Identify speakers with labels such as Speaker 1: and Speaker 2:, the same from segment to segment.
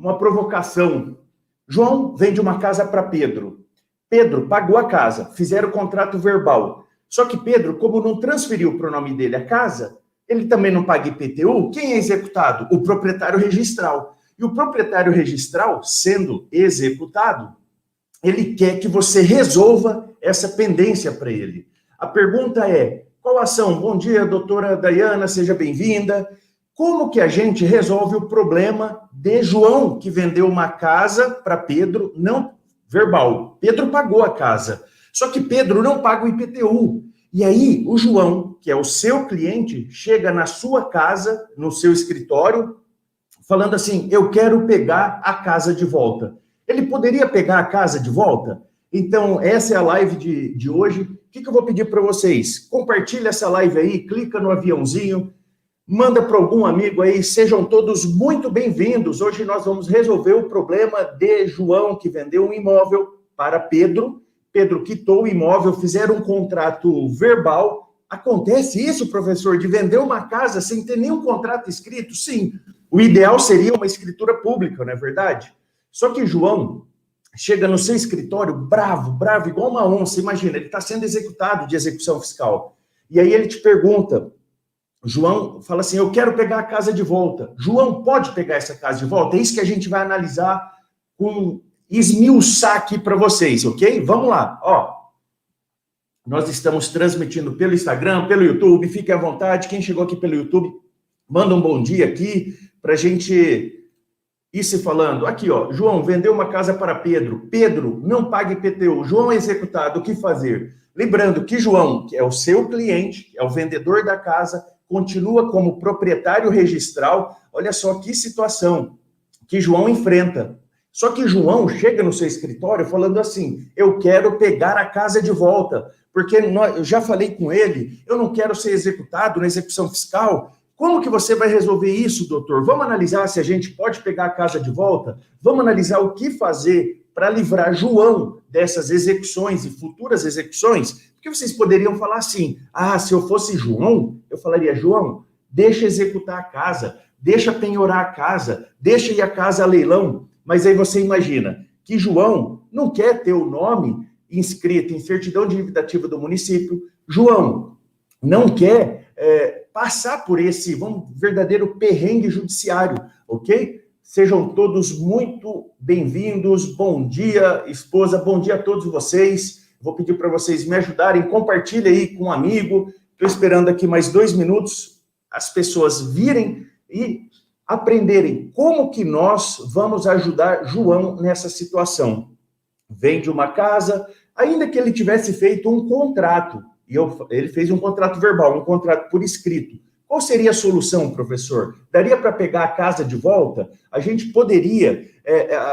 Speaker 1: uma provocação. João vende uma casa para Pedro. Pedro pagou a casa, fizeram o contrato verbal. Só que Pedro, como não transferiu para o nome dele a casa, ele também não paga IPTU. Quem é executado? O proprietário registral. E o proprietário registral, sendo executado, ele quer que você resolva essa pendência para ele. A pergunta é, qual ação? Bom dia, doutora Dayana, seja bem-vinda. Como que a gente resolve o problema de João, que vendeu uma casa para Pedro, não verbal? Pedro pagou a casa, só que Pedro não paga o IPTU. E aí, o João, que é o seu cliente, chega na sua casa, no seu escritório, falando assim, eu quero pegar a casa de volta. Ele poderia pegar a casa de volta? Então, essa é a live de hoje. O que eu vou pedir para vocês? Compartilha essa live aí, clica no aviãozinho, manda para algum amigo aí, sejam todos muito bem-vindos. Hoje nós vamos resolver o problema de João, que vendeu um imóvel para Pedro. Pedro quitou o imóvel, fizeram um contrato verbal. Acontece isso, professor, de vender uma casa sem ter nenhum contrato escrito? Sim, o ideal seria uma escritura pública, não é verdade? Só que João chega no seu escritório bravo, igual uma onça, imagina, ele está sendo executado de execução fiscal. E aí ele te pergunta, João fala assim, eu quero pegar a casa de volta. João, pode pegar essa casa de volta? É isso que a gente vai analisar com esmiuçar aqui para vocês, ok? Vamos lá, ó. Nós estamos transmitindo pelo Instagram, pelo YouTube, fique à vontade. Quem chegou aqui pelo YouTube, manda um bom dia aqui para a gente ir se falando. Aqui, ó, João vendeu uma casa para Pedro. Pedro não paga IPTU. João é executado, o que fazer? Lembrando que João, que é o seu cliente, é o vendedor da casa, continua como proprietário registral. Olha só que situação que João enfrenta. Só que João chega no seu escritório falando assim, eu quero pegar a casa de volta, porque eu já falei com ele, eu não quero ser executado na execução fiscal. Como que você vai resolver isso, doutor? Vamos analisar se a gente pode pegar a casa de volta? Vamos analisar o que fazer para livrar João dessas execuções e futuras execuções? Porque vocês poderiam falar assim, se eu fosse João, eu falaria, João, deixa executar a casa, deixa penhorar a casa, deixa ir a casa a leilão. Mas aí você imagina que João não quer ter o nome inscrito em certidão de dívida ativa do município, João não quer passar por esse verdadeiro perrengue judiciário, ok? Sejam todos muito bem-vindos, bom dia, esposa, bom dia a todos vocês. Vou pedir para vocês me ajudarem, compartilhe aí com um amigo. Estou esperando aqui mais 2 minutos, as pessoas virem e aprenderem como que nós vamos ajudar João nessa situação. Vende uma casa, ainda que ele tivesse feito um contrato, e ele fez um contrato verbal, um contrato por escrito. Qual seria a solução, professor? Daria para pegar a casa de volta? A gente poderia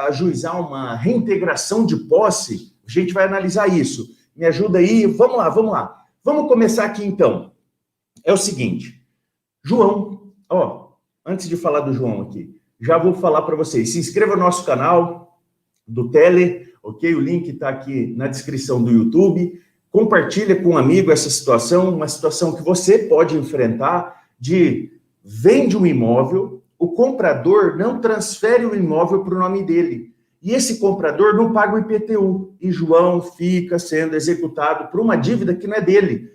Speaker 1: ajuizar uma reintegração de posse? A gente vai analisar isso. Me ajuda aí, vamos lá. Vamos começar aqui então. É o seguinte, João, antes de falar do João aqui, já vou falar para vocês, se inscreva no nosso canal do Tele, ok? O link está aqui na descrição do YouTube. Compartilha com um amigo essa situação, uma situação que você pode enfrentar de vende um imóvel, o comprador não transfere o imóvel para o nome dele. E esse comprador não paga o IPTU. E João fica sendo executado por uma dívida que não é dele.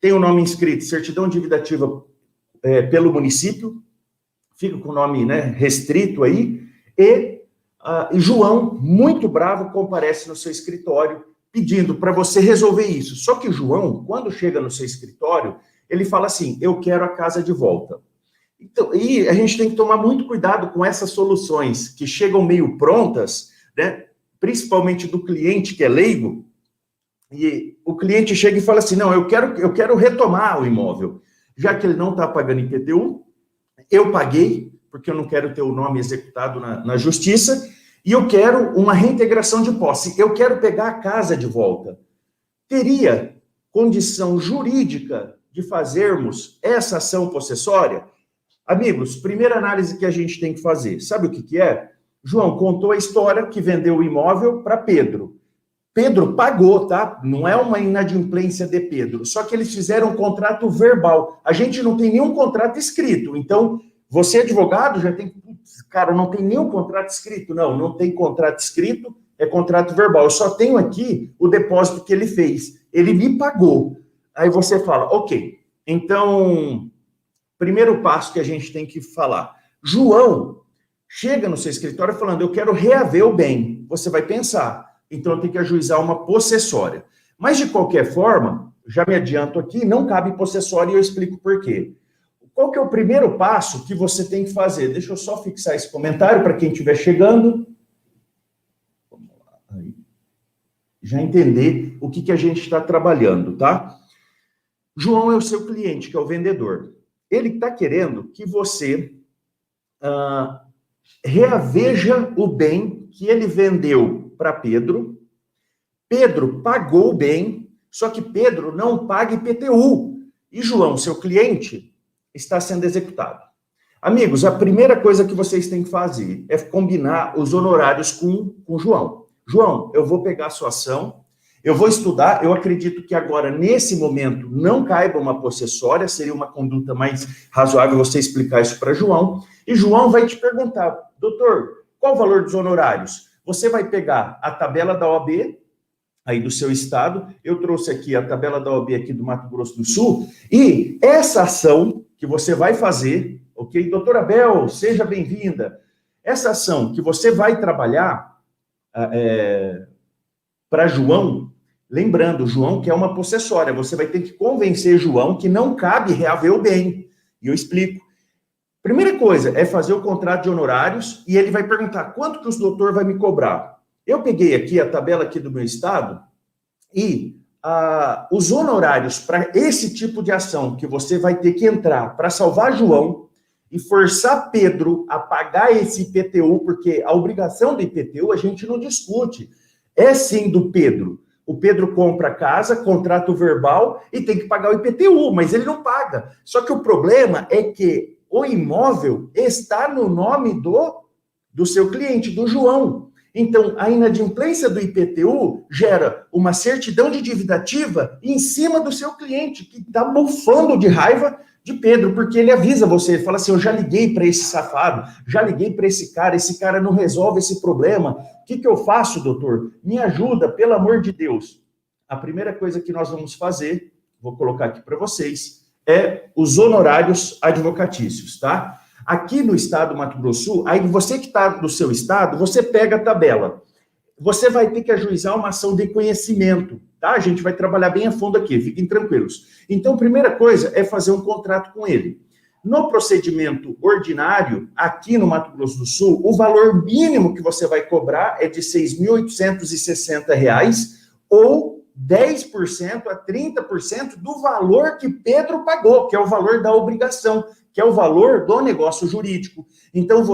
Speaker 1: Tem o nome inscrito, certidão de dívida ativa pelo município, fica com o nome restrito aí, e João, muito bravo, comparece no seu escritório, pedindo para você resolver isso. Só que João, quando chega no seu escritório, ele fala assim, eu quero a casa de volta. Então, e a gente tem que tomar muito cuidado com essas soluções que chegam meio prontas, né? Principalmente do cliente que é leigo, e o cliente chega e fala assim, não, eu quero retomar o imóvel. Já que ele não está pagando IPTU, eu paguei, porque eu não quero ter o nome executado na justiça, e eu quero uma reintegração de posse, eu quero pegar a casa de volta. Teria condição jurídica de fazermos essa ação possessória? Amigos, primeira análise que a gente tem que fazer, sabe o que é? João contou a história que vendeu o imóvel para Pedro. Pedro pagou, tá? Não é uma inadimplência de Pedro, só que eles fizeram um contrato verbal. A gente não tem nenhum contrato escrito, então você, advogado, já tem que cara, não tem nenhum contrato escrito. Não, não tem contrato escrito, é contrato verbal. Eu só tenho aqui o depósito que ele fez. Ele me pagou. Aí você fala, ok, então, primeiro passo que a gente tem que falar. João chega no seu escritório falando, eu quero reaver o bem. Você vai pensar, então eu tenho que ajuizar uma possessória. Mas, de qualquer forma, já me adianto aqui, não cabe possessória e eu explico por quê. Qual que é o primeiro passo que você tem que fazer? Deixa eu só fixar esse comentário para quem estiver chegando. Vamos lá. Aí. Já entender o que a gente está trabalhando, tá? João é o seu cliente, que é o vendedor. Ele está querendo que você reaveja o bem que ele vendeu para Pedro. Pedro pagou o bem, só que Pedro não paga IPTU. E João, seu cliente, está sendo executado. Amigos, a primeira coisa que vocês têm que fazer é combinar os honorários com o João. João, eu vou pegar a sua ação, eu vou estudar, eu acredito que agora, nesse momento, não caiba uma possessória, seria uma conduta mais razoável você explicar isso para João, e João vai te perguntar, doutor, qual o valor dos honorários? Você vai pegar a tabela da OAB, aí do seu estado, eu trouxe aqui a tabela da OAB aqui do Mato Grosso do Sul, e essa ação que você vai fazer, ok? Doutora Bel, seja bem-vinda. Essa ação que você vai trabalhar para João, lembrando, João que é uma possessória, você vai ter que convencer João que não cabe reaver o bem. E eu explico. Primeira coisa é fazer o contrato de honorários e ele vai perguntar quanto que o doutor vai me cobrar. Eu peguei aqui a tabela aqui do meu estado e os honorários para esse tipo de ação que você vai ter que entrar para salvar João e forçar Pedro a pagar esse IPTU, porque a obrigação do IPTU a gente não discute. É sim do Pedro. O Pedro compra a casa, contrato verbal e tem que pagar o IPTU, mas ele não paga. Só que o problema é que o imóvel está no nome do seu cliente, do João. Então, a inadimplência do IPTU gera uma certidão de dívida ativa em cima do seu cliente, que está bufando de raiva de Pedro, porque ele avisa você, ele fala assim, eu já liguei para esse safado, já liguei para esse cara não resolve esse problema, o que eu faço, doutor? Me ajuda, pelo amor de Deus. A primeira coisa que nós vamos fazer, vou colocar aqui para vocês, é os honorários advocatícios, tá? Aqui no estado do Mato Grosso do Sul, aí você que está no seu estado, você pega a tabela. Você vai ter que ajuizar uma ação de conhecimento, tá? A gente vai trabalhar bem a fundo aqui, fiquem tranquilos. Então, a primeira coisa é fazer um contrato com ele. No procedimento ordinário, aqui no Mato Grosso do Sul, o valor mínimo que você vai cobrar é de R$ 6.860 ou 10% a 30% do valor que Pedro pagou, que é o valor da obrigação, que é o valor do negócio jurídico. Então,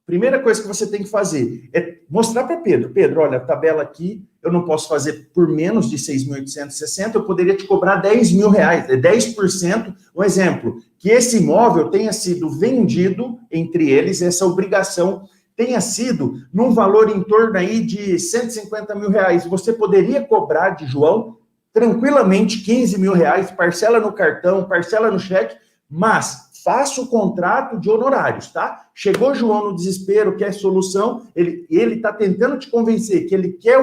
Speaker 1: primeira coisa que você tem que fazer é mostrar para Pedro, olha, a tabela aqui, eu não posso fazer por menos de 6.860, eu poderia te cobrar R$10.000, 10%, um exemplo, que esse imóvel tenha sido vendido, entre eles, essa obrigação tenha sido num valor em torno aí de R$150 mil, você poderia cobrar de João tranquilamente R$15 mil, parcela no cartão, parcela no cheque, mas faça o contrato de honorários, tá? Chegou João no desespero, quer solução, ele está tentando te convencer que ele quer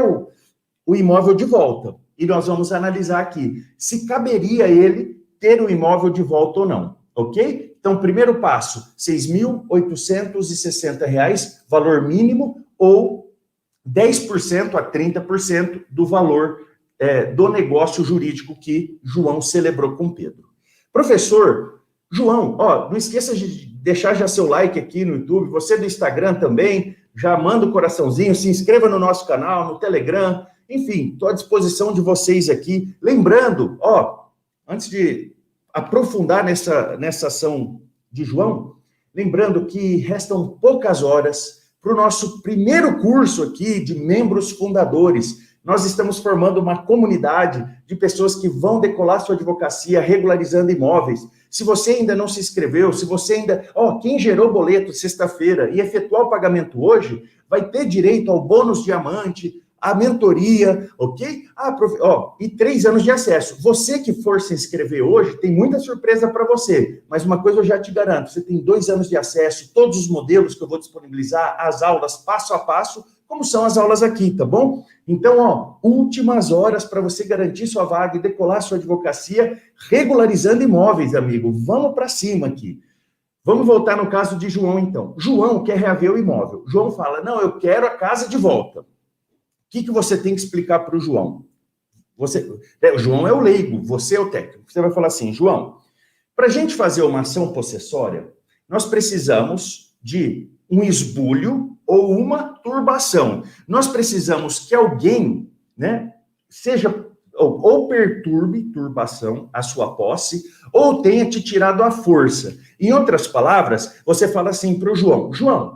Speaker 1: o imóvel de volta. E nós vamos analisar aqui se caberia ele ter o imóvel de volta ou não, ok? Então, primeiro passo, R$ 6.860, valor mínimo, ou 10% a 30% do valor do negócio jurídico que João celebrou com Pedro. Professor, João, não esqueça de deixar já seu like aqui no YouTube, você do Instagram também, já manda o coraçãozinho, se inscreva no nosso canal, no Telegram, enfim, estou à disposição de vocês aqui. Lembrando, antes de aprofundar nessa ação de João, lembrando que restam poucas horas para o nosso primeiro curso aqui de membros fundadores. Nós estamos formando uma comunidade de pessoas que vão decolar sua advocacia regularizando imóveis. Se você ainda não se inscreveu, se você ainda... quem gerou boleto sexta-feira e efetuar o pagamento hoje, vai ter direito ao bônus diamante, a mentoria, ok? E 3 anos de acesso. Você que for se inscrever hoje, tem muita surpresa para você, mas uma coisa eu já te garanto, você tem 2 anos de acesso, todos os modelos que eu vou disponibilizar, as aulas passo a passo, como são as aulas aqui, tá bom? Então, últimas horas para você garantir sua vaga e decolar sua advocacia, regularizando imóveis, amigo. Vamos para cima aqui. Vamos voltar no caso de João, então. João quer reaver o imóvel. João fala, não, eu quero a casa de volta. O que você tem que explicar para o João? O João é o leigo, você é o técnico. Você vai falar assim, João, para a gente fazer uma ação possessória, nós precisamos de um esbulho ou uma turbação. Nós precisamos que alguém, né, seja ou perturbe, turbação, a sua posse, ou tenha te tirado a força. Em outras palavras, você fala assim para o João, João,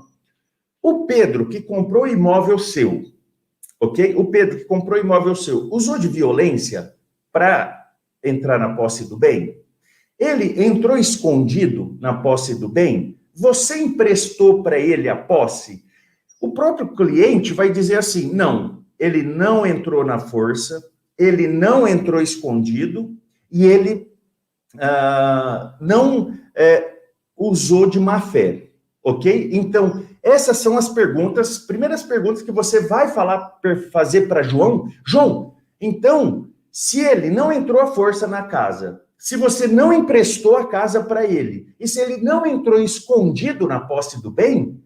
Speaker 1: o Pedro que comprou imóvel seu, ok? O Pedro que comprou imóvel seu, usou de violência para entrar na posse do bem? Ele entrou escondido na posse do bem? Você emprestou para ele a posse? O próprio cliente vai dizer assim, não, ele não entrou na força, ele não entrou escondido e ele não usou de má fé, ok? Então, essas são as primeiras perguntas que você vai fazer para João. João, então, se ele não entrou à força na casa, se você não emprestou a casa para ele, e se ele não entrou escondido na posse do bem,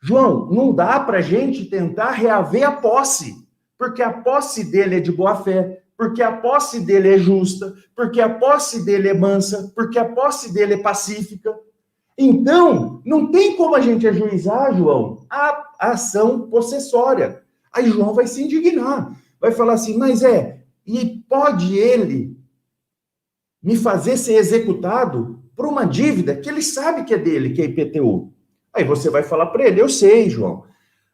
Speaker 1: João, não dá para a gente tentar reaver a posse, porque a posse dele é de boa fé, porque a posse dele é justa, porque a posse dele é mansa, porque a posse dele é pacífica. Então, não tem como a gente ajuizar, João, a ação possessória. Aí João vai se indignar, vai falar assim, mas e pode ele me fazer ser executado por uma dívida que ele sabe que é dele, que é IPTU? Aí você vai falar para ele, eu sei, João.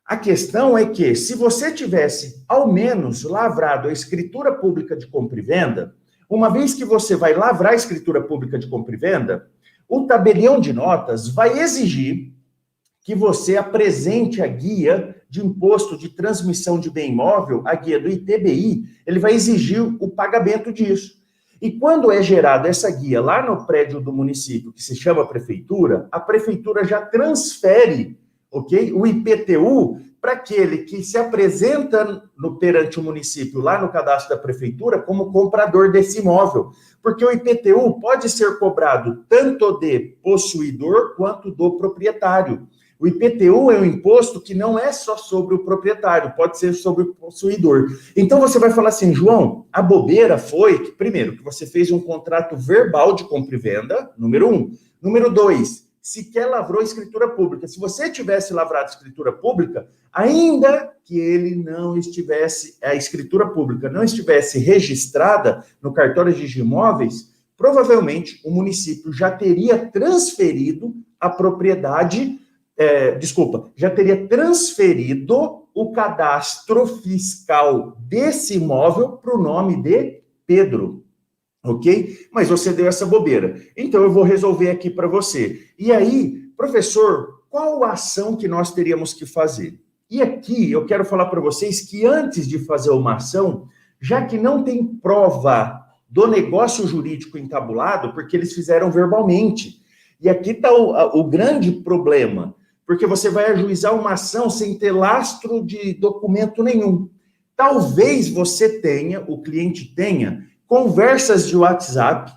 Speaker 1: A questão é que, se você tivesse, ao menos, lavrado a escritura pública de compra e venda, uma vez que você vai lavrar a escritura pública de compra e venda, o tabelião de notas vai exigir que você apresente a guia de imposto de transmissão de bem imóvel, a guia do ITBI, ele vai exigir o pagamento disso. E quando é gerada essa guia lá no prédio do município, que se chama prefeitura, a prefeitura já transfere, ok, o IPTU para aquele que se apresenta perante o município lá no cadastro da prefeitura como comprador desse imóvel. Porque o IPTU pode ser cobrado tanto de possuidor quanto do proprietário. O IPTU é um imposto que não é só sobre o proprietário, pode ser sobre o possuidor. Então você vai falar assim, João, a bobeira foi que, primeiro, que você fez um contrato verbal de compra e venda, número 1. Número 2, sequer lavrou escritura pública. Se você tivesse lavrado escritura pública, ainda que ele não estivesse, a escritura pública não estivesse registrada no cartório de imóveis, provavelmente o município já teria transferido a propriedade, já teria transferido o cadastro fiscal desse imóvel para o nome de Pedro. Ok? Mas você deu essa bobeira. Então, eu vou resolver aqui para você. E aí, professor, qual a ação que nós teríamos que fazer? E aqui, eu quero falar para vocês que antes de fazer uma ação, já que não tem prova do negócio jurídico entabulado, porque eles fizeram verbalmente. E aqui está o grande problema, porque você vai ajuizar uma ação sem ter lastro de documento nenhum. Talvez você tenha, o cliente tenha, conversas de WhatsApp,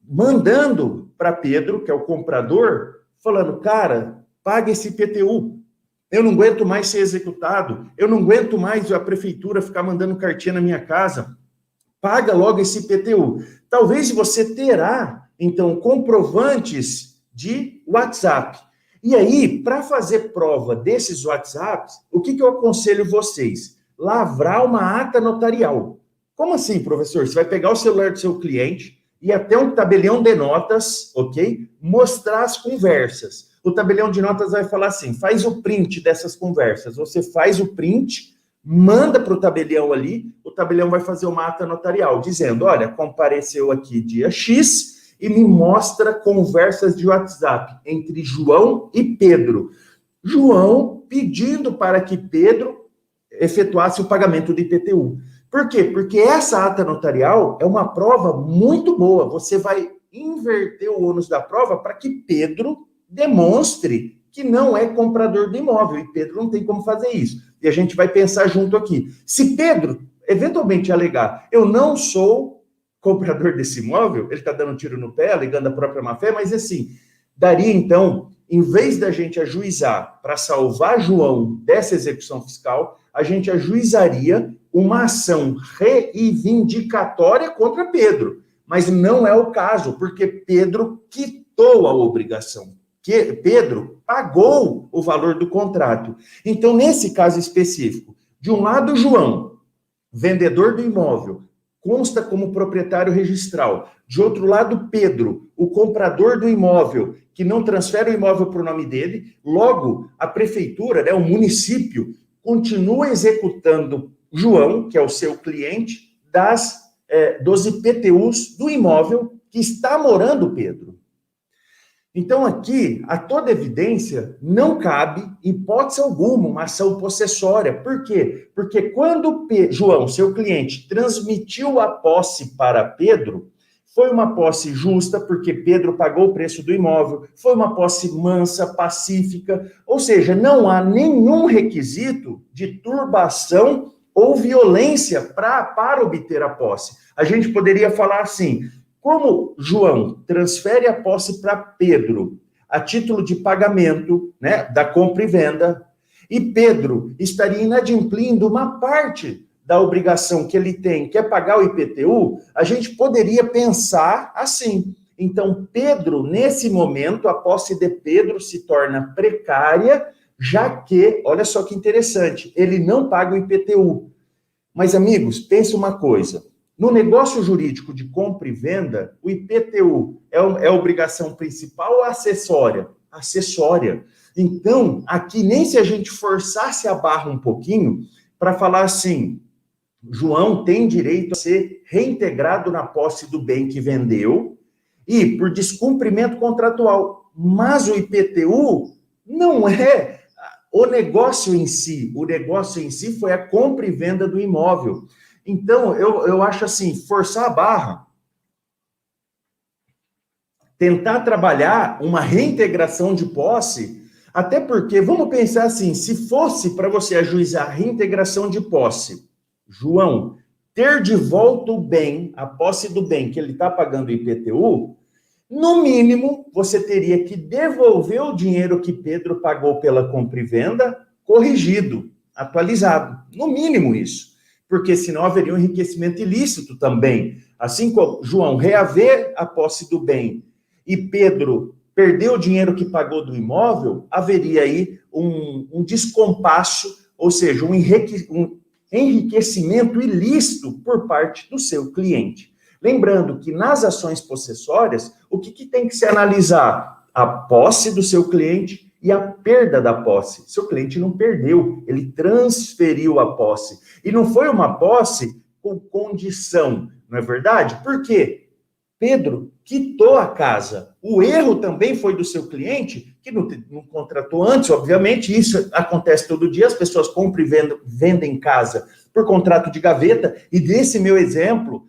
Speaker 1: mandando para Pedro, que é o comprador, falando, cara, paga esse IPTU, eu não aguento mais ser executado, eu não aguento mais a prefeitura ficar mandando cartinha na minha casa, paga logo esse IPTU. Talvez você terá, então, comprovantes de WhatsApp. E aí, para fazer prova desses WhatsApps, o que eu aconselho vocês? Lavrar uma ata notarial. Como assim, professor? Você vai pegar o celular do seu cliente e até um tabelião de notas, ok? Mostrar as conversas. O tabelião de notas vai falar assim, faz o print dessas conversas. Você faz o print, manda para o tabelião ali, o tabelião vai fazer uma ata notarial, dizendo, olha, compareceu aqui dia X e me mostra conversas de WhatsApp entre João e Pedro. João pedindo para que Pedro efetuasse o pagamento do IPTU. Por quê? Porque essa ata notarial é uma prova muito boa. Você vai inverter o ônus da prova para que Pedro demonstre que não é comprador do imóvel. E Pedro não tem como fazer isso. E a gente vai pensar junto aqui. Se Pedro eventualmente alegar, eu não sou comprador desse imóvel, ele está dando um tiro no pé, alegando a própria má-fé, mas assim, daria então, em vez da gente ajuizar para salvar João dessa execução fiscal, a gente ajuizaria uma ação reivindicatória contra Pedro. Mas não é o caso, porque Pedro quitou a obrigação. Que Pedro pagou o valor do contrato. Então, nesse caso específico, de um lado, João, vendedor do imóvel, consta como proprietário registral. De outro lado, Pedro, o comprador do imóvel, que não transfere o imóvel para o nome dele. Logo, a prefeitura, né, o município, continua executando João, que é o seu cliente, dos IPTUs do imóvel que está morando Pedro. Então, aqui, a toda evidência, não cabe, hipótese alguma, uma ação possessória. Por quê? Porque quando João, seu cliente, transmitiu a posse para Pedro, foi uma posse justa, porque Pedro pagou o preço do imóvel, foi uma posse mansa, pacífica, ou seja, não há nenhum requisito de turbação ou violência para obter a posse. A gente poderia falar assim: como João transfere a posse para Pedro a título de pagamento, né, da compra e venda, e Pedro estaria inadimplindo uma parte da obrigação que ele tem, que é pagar o IPTU, a gente poderia pensar assim. Então, Pedro, nesse momento, a posse de Pedro se torna precária, já que, olha só que interessante, ele não paga o IPTU. Mas, amigos, pense uma coisa. No negócio jurídico de compra e venda, o IPTU é a obrigação principal ou acessória? Acessória. Então, aqui, nem se a gente forçasse a barra um pouquinho para falar assim: João tem direito a ser reintegrado na posse do bem que vendeu e por descumprimento contratual. Mas o IPTU não é o negócio em si. O negócio em si foi a compra e venda do imóvel. Então, eu acho assim, forçar a barra, tentar trabalhar uma reintegração de posse, até porque, vamos pensar assim, se fosse para você ajuizar a reintegração de posse, João ter de volta o bem, a posse do bem que ele está pagando o IPTU, no mínimo, você teria que devolver o dinheiro que Pedro pagou pela compra e venda, corrigido, atualizado. No mínimo isso. Porque senão haveria um enriquecimento ilícito também. Assim como João reaver a posse do bem e Pedro perdeu o dinheiro que pagou do imóvel, haveria aí um descompasso, ou seja, um enriquecimento ilícito por parte do seu cliente. Lembrando que nas ações possessórias, o que tem que se analisar? A posse do seu cliente e a perda da posse. Seu cliente não perdeu, ele transferiu a posse. E não foi uma posse com condição, não é verdade? Por quê? Pedro quitou a casa. O erro também foi do seu cliente, que não contratou antes, obviamente, isso acontece todo dia, as pessoas compram e vendem casa por contrato de gaveta, e desse meu exemplo,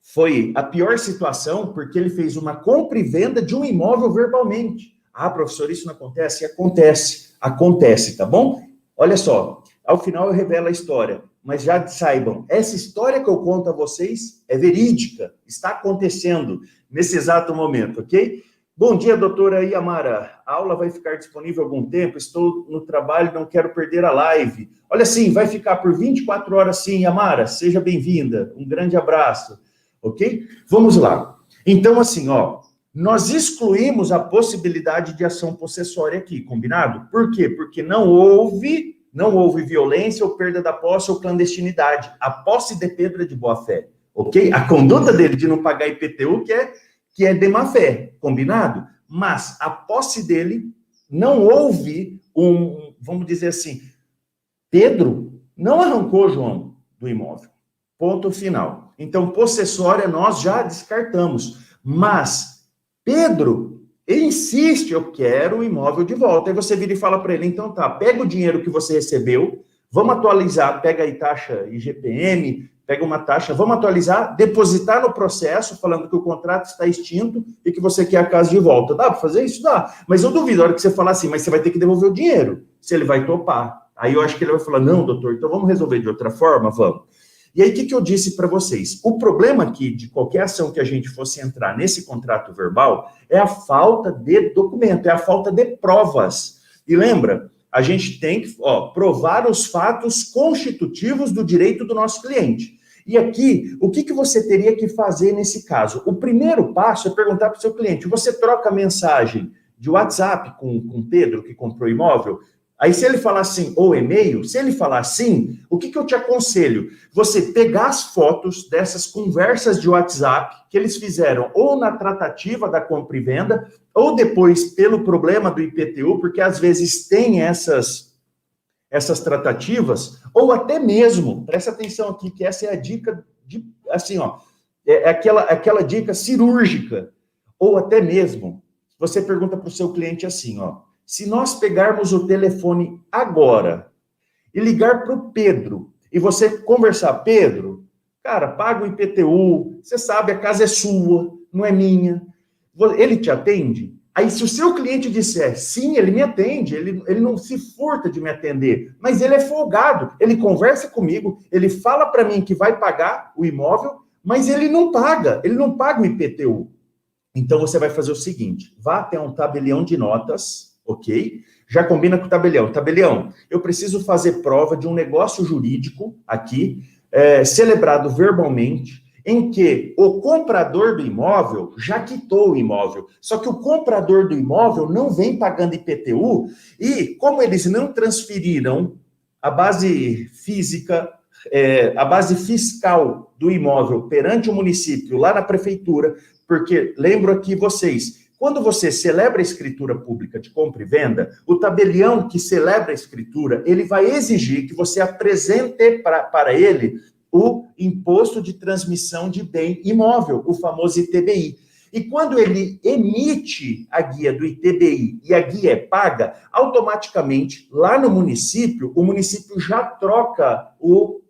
Speaker 1: foi a pior situação, porque ele fez uma compra e venda de um imóvel verbalmente. Ah, professor, isso não acontece? Acontece, tá bom? Olha só, ao final eu revelo a história, mas já saibam, essa história que eu conto a vocês é verídica, está acontecendo nesse exato momento, ok? Bom dia, doutora Iamara. A aula vai ficar disponível algum tempo, estou no trabalho, não quero perder a live. Olha, sim, vai ficar por 24 horas sim, Iamara, seja bem-vinda, um grande abraço, ok? Vamos lá. Então, assim, ó, nós excluímos a possibilidade de ação possessória aqui, combinado? Por quê? Porque não houve violência ou perda da posse ou clandestinidade. A posse de Pedro é de boa-fé, ok? A conduta dele de não pagar IPTU que é de má-fé, combinado? Mas a posse dele, não houve vamos dizer assim, Pedro não arrancou João do imóvel. Ponto final. Então, possessória nós já descartamos. Mas Pedro insiste, eu quero o imóvel de volta. Aí você vira e fala para ele, então tá, pega o dinheiro que você recebeu, vamos atualizar, pega aí taxa IGPM, pega uma taxa, vamos atualizar, depositar no processo, falando que o contrato está extinto e que você quer a casa de volta. Dá para fazer isso? Dá. Mas eu duvido, a hora que você falar assim, mas você vai ter que devolver o dinheiro, se ele vai topar. Aí eu acho que ele vai falar, não, doutor, então vamos resolver de outra forma? Vamos. E aí, o que eu disse para vocês? O problema aqui de qualquer ação que a gente fosse entrar nesse contrato verbal é a falta de documento, é a falta de provas. E lembra, a gente tem que provar os fatos constitutivos do direito do nosso cliente. E aqui, o que você teria que fazer nesse caso? O primeiro passo é perguntar para o seu cliente, você troca mensagem de WhatsApp com o Pedro, que comprou imóvel? Aí, se ele falar assim, ou e-mail, se ele falar assim, o que eu te aconselho? Você pegar as fotos dessas conversas de WhatsApp que eles fizeram ou na tratativa da compra e venda, ou depois pelo problema do IPTU, porque às vezes tem essas tratativas, ou até mesmo, presta atenção aqui, que essa é a dica, assim, é aquela dica cirúrgica, ou até mesmo, você pergunta para o seu cliente assim, se nós pegarmos o telefone agora e ligar para o Pedro e você conversar, Pedro, cara, paga o IPTU, você sabe, a casa é sua, não é minha. Ele te atende? Aí, se o seu cliente disser, sim, ele me atende, ele não se furta de me atender, mas ele é folgado, ele conversa comigo, ele fala para mim que vai pagar o imóvel, mas ele não paga o IPTU. Então, você vai fazer o seguinte, vá até um tabelião de notas, ok? Já combina com o tabelião. Tabelião, eu preciso fazer prova de um negócio jurídico aqui, celebrado verbalmente, em que o comprador do imóvel já quitou o imóvel. Só que o comprador do imóvel não vem pagando IPTU e, como eles não transferiram a base física, a base fiscal do imóvel perante o município, lá na prefeitura, porque, lembro aqui vocês, quando você celebra a escritura pública de compra e venda, o tabelião que celebra a escritura, ele vai exigir que você apresente para ele o imposto de transmissão de bem imóvel, o famoso ITBI. E quando ele emite a guia do ITBI e a guia é paga, automaticamente, lá no município, o município já troca o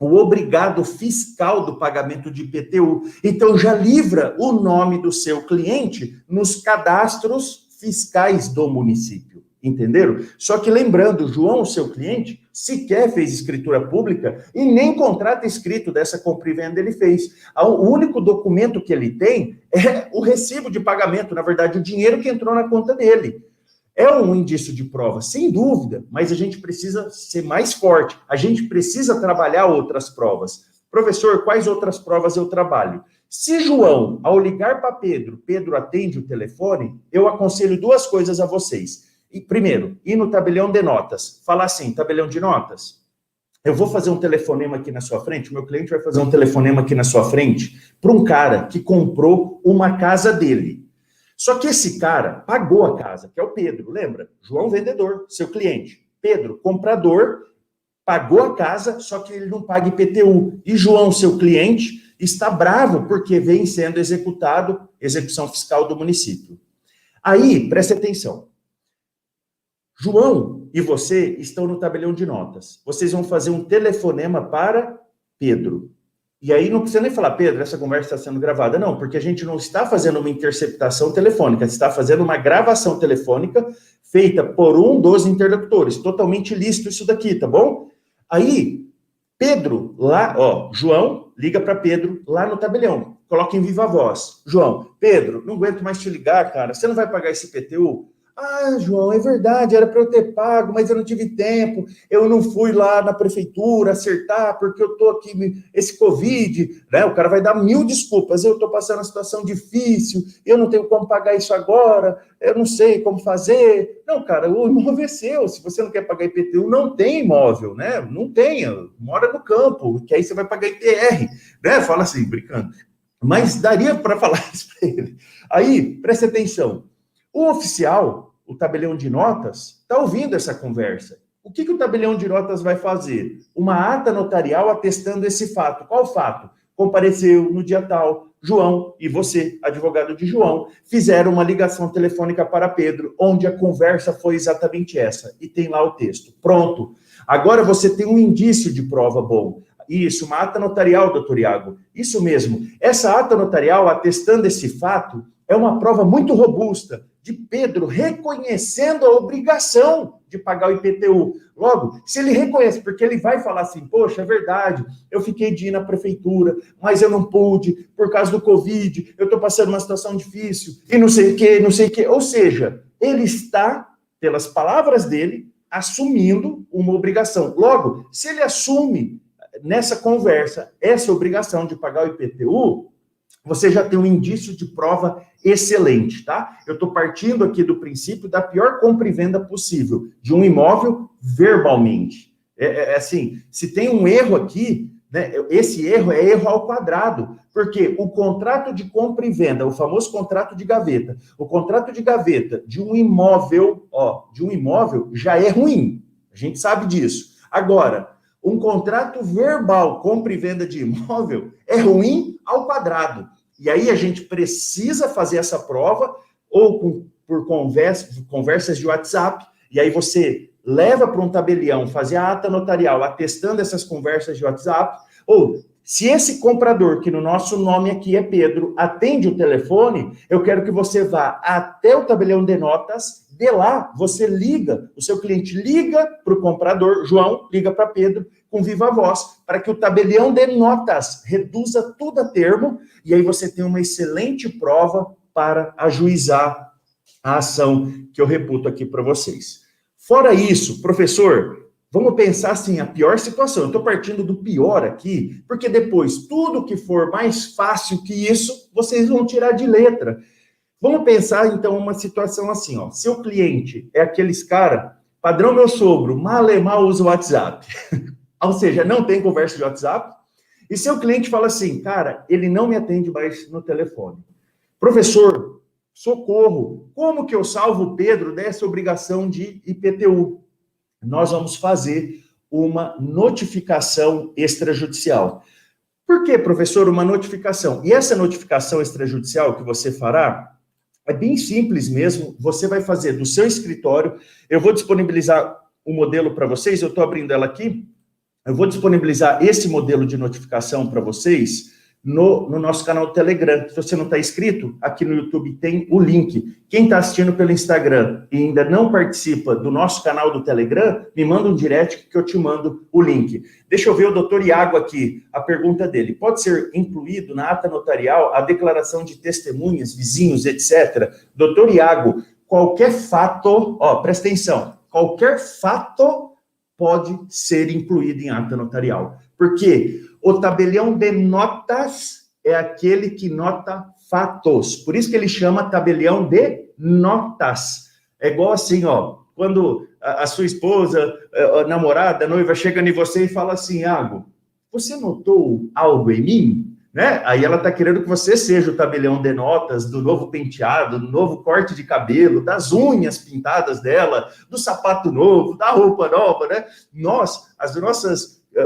Speaker 1: obrigado fiscal do pagamento de IPTU. Então, já livra o nome do seu cliente nos cadastros fiscais do município. Entenderam? Só que lembrando, João, o seu cliente, sequer fez escritura pública e nem contrato escrito dessa compra e venda ele fez. O único documento que ele tem é o recibo de pagamento, na verdade, o dinheiro que entrou na conta dele. É um indício de prova, sem dúvida, mas a gente precisa ser mais forte. A gente precisa trabalhar outras provas. Professor, quais outras provas eu trabalho? Se João, ao ligar para Pedro atende o telefone, eu aconselho duas coisas a vocês. E, primeiro, ir no tabelião de notas. Falar assim, tabelião de notas, eu vou fazer um telefonema aqui na sua frente, o meu cliente vai fazer um telefonema aqui na sua frente para um cara que comprou uma casa dele. Só que esse cara pagou a casa, que é o Pedro, lembra? João, vendedor, seu cliente. Pedro, comprador, pagou a casa, só que ele não paga IPTU. E João, seu cliente, está bravo porque vem sendo executado execução fiscal do município. Aí, preste atenção. João e você estão no tabelião de notas. Vocês vão fazer um telefonema para Pedro. E aí não precisa nem falar, Pedro, essa conversa está sendo gravada. Não, porque a gente não está fazendo uma interceptação telefônica, está fazendo uma gravação telefônica feita por um dos interlocutores. Totalmente lícito isso daqui, tá bom? Aí, Pedro, lá, João, liga para Pedro lá no tabelião. Coloca em viva voz. João, Pedro, não aguento mais te ligar, cara. Você não vai pagar esse IPTU? Ah, João, é verdade, era para eu ter pago, mas eu não tive tempo, eu não fui lá na prefeitura acertar, porque eu estou aqui, esse Covid, né? O cara vai dar 1000 desculpas, eu estou passando uma situação difícil, eu não tenho como pagar isso agora, eu não sei como fazer. Não, cara, o imóvel é seu, se você não quer pagar IPTU, não tem imóvel, né? Não tenha, mora no campo, que aí você vai pagar ITR, né? Fala assim, brincando. Mas daria para falar isso para ele. Aí, preste atenção, o oficial, o tabelião de notas, está ouvindo essa conversa. O que o tabelião de notas vai fazer? Uma ata notarial atestando esse fato. Qual fato? compareceu no dia tal. João e você, advogado de João, fizeram uma ligação telefônica para Pedro, onde a conversa foi exatamente essa. E tem lá o texto. Pronto. Agora você tem um indício de prova bom. Isso, uma ata notarial, doutor Iago. Isso mesmo. Essa ata notarial, atestando esse fato, é uma prova muito robusta de Pedro reconhecendo a obrigação de pagar o IPTU. Logo, se ele reconhece, porque ele vai falar assim, poxa, é verdade, eu fiquei de ir na prefeitura, mas eu não pude, por causa do Covid, eu estou passando uma situação difícil, e não sei o quê, não sei o quê. Ou seja, ele está, pelas palavras dele, assumindo uma obrigação. Logo, se ele assume nessa conversa essa obrigação de pagar o IPTU, você já tem um indício de prova excelente, tá? Eu estou partindo aqui do princípio da pior compra e venda possível, de um imóvel verbalmente. Assim, se tem um erro aqui, né, esse erro é erro ao quadrado, porque o contrato de compra e venda, o famoso contrato de gaveta, o contrato de gaveta de um imóvel, já é ruim, a gente sabe disso. Agora, um contrato verbal, compra e venda de imóvel, é ruim ao quadrado. E aí a gente precisa fazer essa prova, ou por conversas de WhatsApp, e aí você leva para um tabelião, fazer a ata notarial, atestando essas conversas de WhatsApp, ou se esse comprador, que no nosso nome aqui é Pedro, atende o telefone, eu quero que você vá até o tabelião de notas, de lá você liga, o seu cliente liga para o comprador, João liga para Pedro, com viva voz, para que o tabelião de notas reduza tudo a termo, e aí você tem uma excelente prova para ajuizar a ação que eu reputo aqui para vocês. Fora isso, professor, vamos pensar assim, a pior situação. Eu estou partindo do pior aqui, porque depois, tudo que for mais fácil que isso, vocês vão tirar de letra. Vamos pensar, então, uma situação assim, ó. Seu cliente é aqueles cara, padrão meu sogro, mal e mal usa o WhatsApp. Ou seja, não tem conversa de WhatsApp. E seu cliente fala assim, cara, ele não me atende mais no telefone. Professor, socorro, como que eu salvo o Pedro dessa obrigação de IPTU? Nós vamos fazer uma notificação extrajudicial. Por que, professor, uma notificação? E essa notificação extrajudicial que você fará é bem simples mesmo. Você vai fazer do seu escritório. Eu vou disponibilizar o modelo para vocês. Eu estou abrindo ela aqui. Eu vou disponibilizar esse modelo de notificação para vocês no nosso canal do Telegram. Se você não está inscrito, aqui no YouTube tem o link. Quem está assistindo pelo Instagram e ainda não participa do nosso canal do Telegram, me manda um direct que eu te mando o link. Deixa eu ver o doutor Iago aqui, a pergunta dele. Pode ser incluído na ata notarial a declaração de testemunhas, vizinhos, etc. Doutor Iago, qualquer fato, presta atenção, qualquer fato pode ser incluído em ata notarial. Porque o tabelião de notas é aquele que nota fatos. Por isso que ele chama tabelião de notas. É igual assim, quando a sua esposa, a namorada, a noiva, chega em você e fala assim, Iago, você notou algo em mim? Né? Aí ela está querendo que você seja o tabelião de notas do novo penteado, do novo corte de cabelo, das unhas pintadas dela, do sapato novo, da roupa nova, né?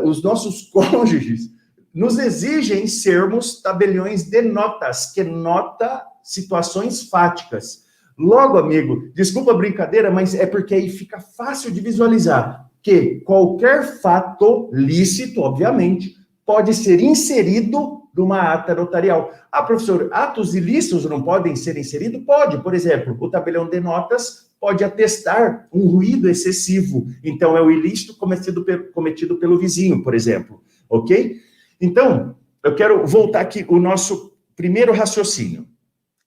Speaker 1: Os nossos cônjuges nos exigem sermos tabeliões de notas, que nota situações fáticas. Logo, amigo, desculpa a brincadeira, mas é porque aí fica fácil de visualizar que qualquer fato lícito, obviamente, pode ser inserido numa ata notarial. Ah, professor, atos ilícitos não podem ser inseridos? Pode. Por exemplo, o tabelião de notas pode atestar um ruído excessivo. Então, é o ilícito cometido pelo vizinho, por exemplo. Ok? Então, eu quero voltar aqui o nosso primeiro raciocínio.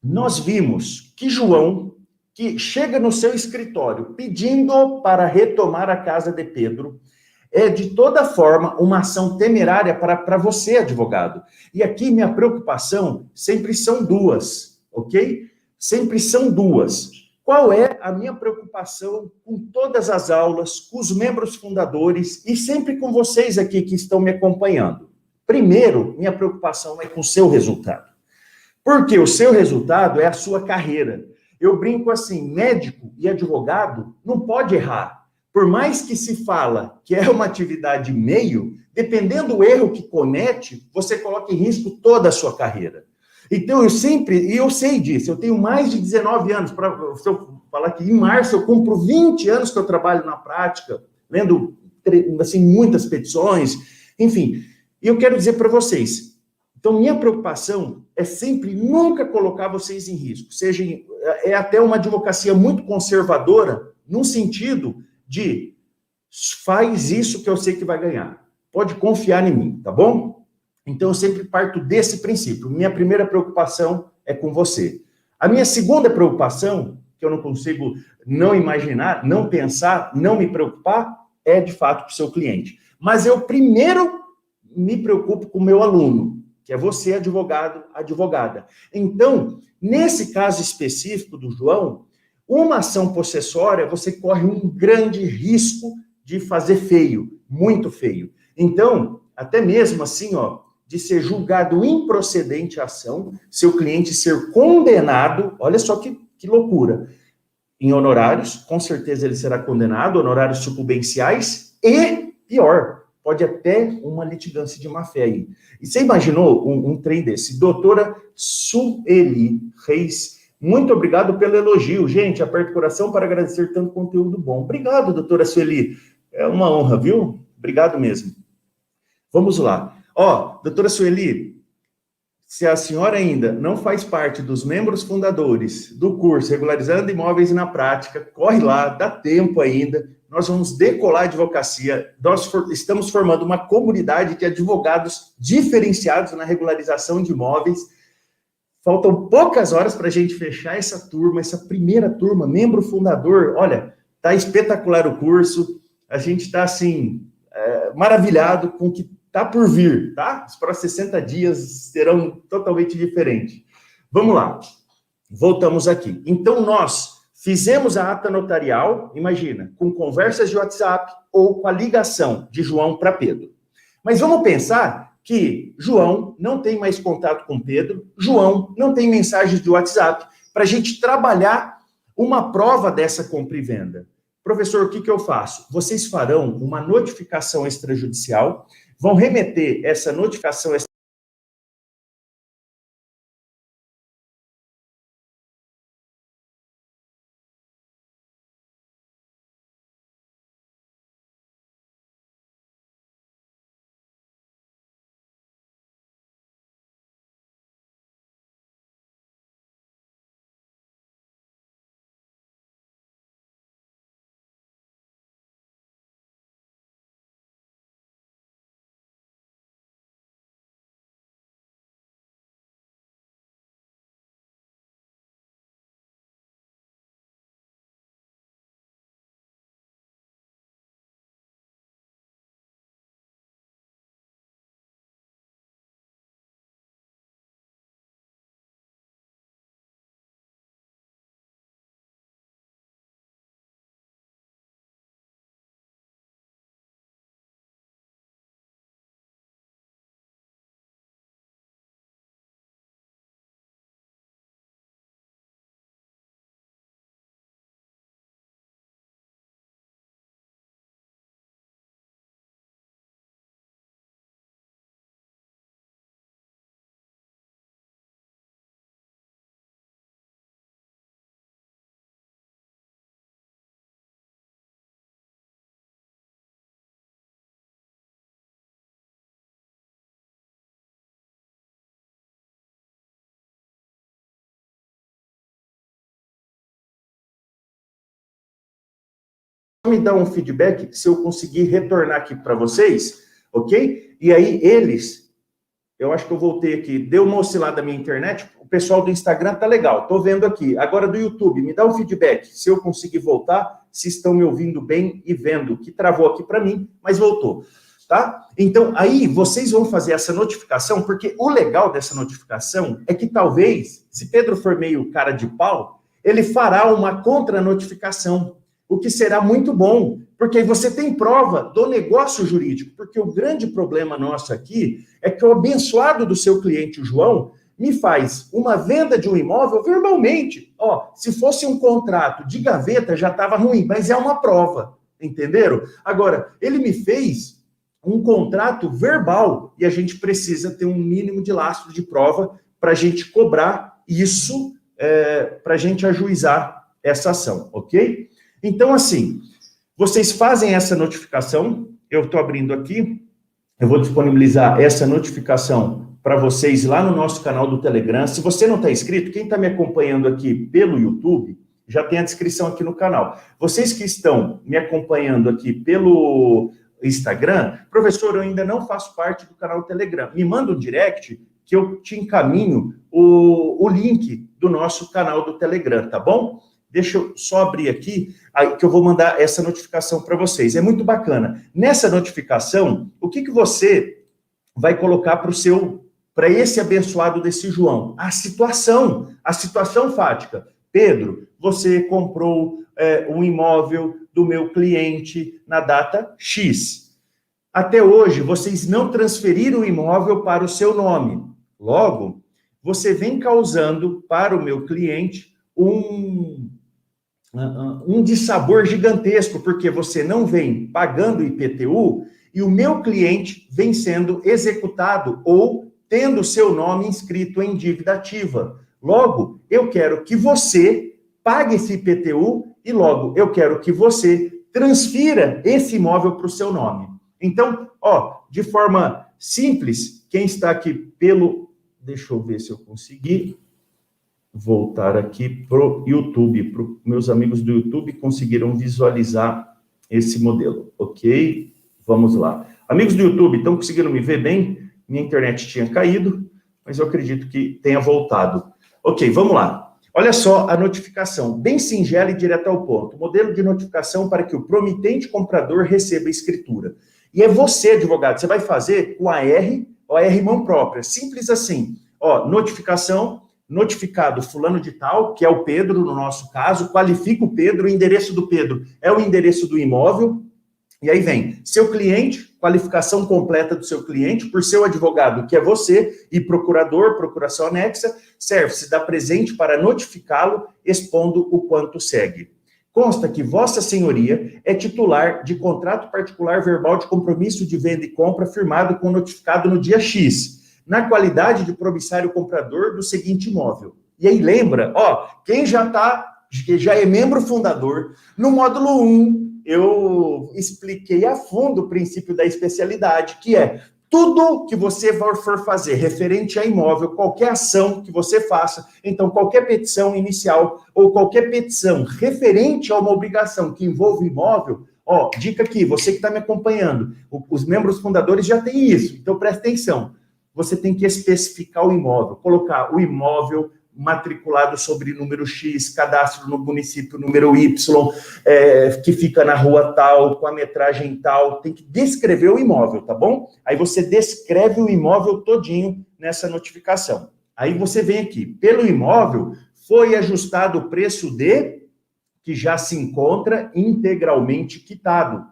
Speaker 1: Nós vimos que João, que chega no seu escritório pedindo para retomar a casa de Pedro, é de toda forma uma ação temerária para você, advogado. E aqui minha preocupação sempre são duas, ok? Sempre são duas. Qual é a minha preocupação com todas as aulas, com os membros fundadores e sempre com vocês aqui que estão me acompanhando? Primeiro, minha preocupação é com o seu resultado. Porque o seu resultado é a sua carreira. Eu brinco assim, médico e advogado não pode errar. por mais que se fala que é uma atividade meio, dependendo do erro que comete, você coloca em risco toda a sua carreira. Então, eu sei disso, eu tenho mais de 19 anos, se eu falar que em março eu cumpro 20 anos que eu trabalho na prática, lendo, assim, muitas petições, enfim. E eu quero dizer para vocês, então, minha preocupação é sempre nunca colocar vocês em risco, é até uma advocacia muito conservadora, num sentido de faz isso que eu sei que vai ganhar. Pode confiar em mim, tá bom? Então, eu sempre parto desse princípio. Minha primeira preocupação é com você. A minha segunda preocupação, que eu não consigo não imaginar, não pensar, não me preocupar, é de fato com o seu cliente. Mas eu primeiro me preocupo com o meu aluno, que é você, advogado, advogada. Então, nesse caso específico do João, uma ação possessória, você corre um grande risco de fazer feio, muito feio. Então, até mesmo assim, de ser julgado improcedente a ação, seu cliente ser condenado, olha só que loucura, em honorários, com certeza ele será condenado, honorários sucumbenciais, e, pior, pode até uma litigância de má-fé aí. E você imaginou um trem desse? Doutora Sueli Reis, muito obrigado pelo elogio. Gente, aperto o coração para agradecer tanto conteúdo bom. Obrigado, doutora Sueli. É uma honra, viu? Obrigado mesmo. Vamos lá. Doutora Sueli, se a senhora ainda não faz parte dos membros fundadores do curso Regularizando Imóveis na Prática, corre lá, dá tempo ainda. Nós vamos decolar a advocacia. Nós estamos formando uma comunidade de advogados diferenciados na regularização de imóveis. Faltam poucas horas para a gente fechar essa turma, essa primeira turma, membro fundador. Olha, tá espetacular o curso. A gente está, assim, maravilhado com o que está por vir, tá? Os próximos 60 dias serão totalmente diferentes. Vamos lá. Voltamos aqui. Então, nós fizemos a ata notarial, imagina, com conversas de WhatsApp ou com a ligação de João para Pedro. Mas vamos pensar que João não tem mais contato com Pedro, João não tem mensagens de WhatsApp, para a gente trabalhar uma prova dessa compra e venda. Professor, o que eu faço? Vocês farão uma notificação extrajudicial, vão remeter essa notificação extrajudicial me dá um feedback se eu conseguir retornar aqui para vocês, ok? E aí eu acho que eu voltei aqui, deu uma oscilada na minha internet, o pessoal do Instagram tá legal, tô vendo aqui. Agora do YouTube, me dá um feedback se eu conseguir voltar, se estão me ouvindo bem e vendo, que travou aqui para mim, mas voltou, tá? Então, aí vocês vão fazer essa notificação, porque o legal dessa notificação é que talvez, se Pedro for meio cara de pau, ele fará uma contra-notificação, o que será muito bom, porque aí você tem prova do negócio jurídico, porque o grande problema nosso aqui é que o abençoado do seu cliente, o João, me faz uma venda de um imóvel verbalmente. Se fosse um contrato de gaveta, já estava ruim, mas é uma prova. entenderam? Agora, ele me fez um contrato verbal e a gente precisa ter um mínimo de lastro de prova para a gente cobrar isso, para a gente ajuizar essa ação, ok? Então, assim, vocês fazem essa notificação, eu estou abrindo aqui, eu vou disponibilizar essa notificação para vocês lá no nosso canal do Telegram. Se você não está inscrito, quem está me acompanhando aqui pelo YouTube, já tem a descrição aqui no canal. Vocês que estão me acompanhando aqui pelo Instagram, professor, eu ainda não faço parte do canal do Telegram. Me manda um direct que eu te encaminho o link do nosso canal do Telegram, tá bom? Deixa eu só abrir aqui, aí que eu vou mandar essa notificação para vocês. É muito bacana. Nessa notificação, o que você vai colocar para esse abençoado desse João? A situação fática. Pedro, você comprou um imóvel do meu cliente na data X. Até hoje, vocês não transferiram o imóvel para o seu nome. Logo, você vem causando para o meu cliente um dissabor gigantesco, porque você não vem pagando IPTU e o meu cliente vem sendo executado ou tendo seu nome inscrito em dívida ativa. Logo, eu quero que você pague esse IPTU e logo eu quero que você transfira esse imóvel para o seu nome. Então, de forma simples, quem está aqui pelo... Deixa eu ver se eu consegui voltar aqui para o YouTube. Para meus amigos do YouTube conseguiram visualizar esse modelo. Ok? Vamos lá. Amigos do YouTube, estão conseguindo me ver bem? Minha internet tinha caído, mas eu acredito que tenha voltado. Ok, vamos lá. Olha só a notificação, bem singela e direta ao ponto. Modelo de notificação para que o promitente comprador receba a escritura. E é você, advogado, você vai fazer com a OR mão própria. Simples assim. Notificação, notificado fulano de tal, que é o Pedro no nosso caso, qualifica o Pedro, o endereço do Pedro é o endereço do imóvel, e aí vem seu cliente, qualificação completa do seu cliente, por seu advogado, que é você, e procurador, procuração anexa, serve-se da presente para notificá-lo, expondo o quanto segue. Consta que Vossa Senhoria é titular de contrato particular verbal de compromisso de venda e compra firmado com notificado no dia X, na qualidade de promissário comprador do seguinte imóvel. E aí lembra, quem já é membro fundador, no módulo 1, eu expliquei a fundo o princípio da especialidade, que é tudo que você for fazer referente a imóvel, qualquer ação que você faça, então qualquer petição inicial ou qualquer petição referente a uma obrigação que envolva imóvel, dica aqui, você que está me acompanhando, os membros fundadores já têm isso, então presta atenção. Você tem que especificar o imóvel, colocar o imóvel matriculado sobre número X, cadastro no município número Y, que fica na rua tal, com a metragem tal, tem que descrever o imóvel, tá bom? Aí você descreve o imóvel todinho nessa notificação. Aí você vem aqui, pelo imóvel foi ajustado o preço que já se encontra integralmente quitado.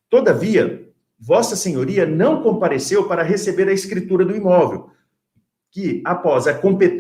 Speaker 1: Todavia, Vossa Senhoria não compareceu para receber a escritura do imóvel, que, após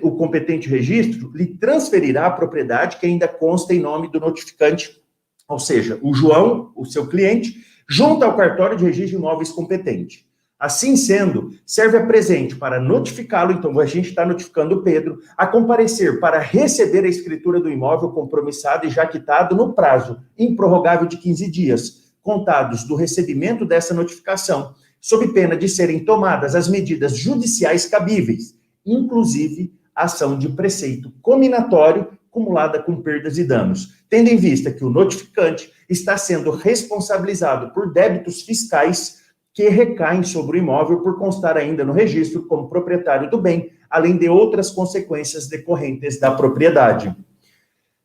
Speaker 1: o competente registro, lhe transferirá a propriedade que ainda consta em nome do notificante, ou seja, o João, o seu cliente, junto ao cartório de registro de imóveis competente. Assim sendo, serve a presente para notificá-lo, então a gente está notificando o Pedro, a comparecer para receber a escritura do imóvel compromissado e já quitado no prazo improrrogável de 15 dias, contados do recebimento dessa notificação, sob pena de serem tomadas as medidas judiciais cabíveis, inclusive ação de preceito cominatório cumulada com perdas e danos, tendo em vista que o notificante está sendo responsabilizado por débitos fiscais que recaem sobre o imóvel por constar ainda no registro como proprietário do bem, além de outras consequências decorrentes da propriedade.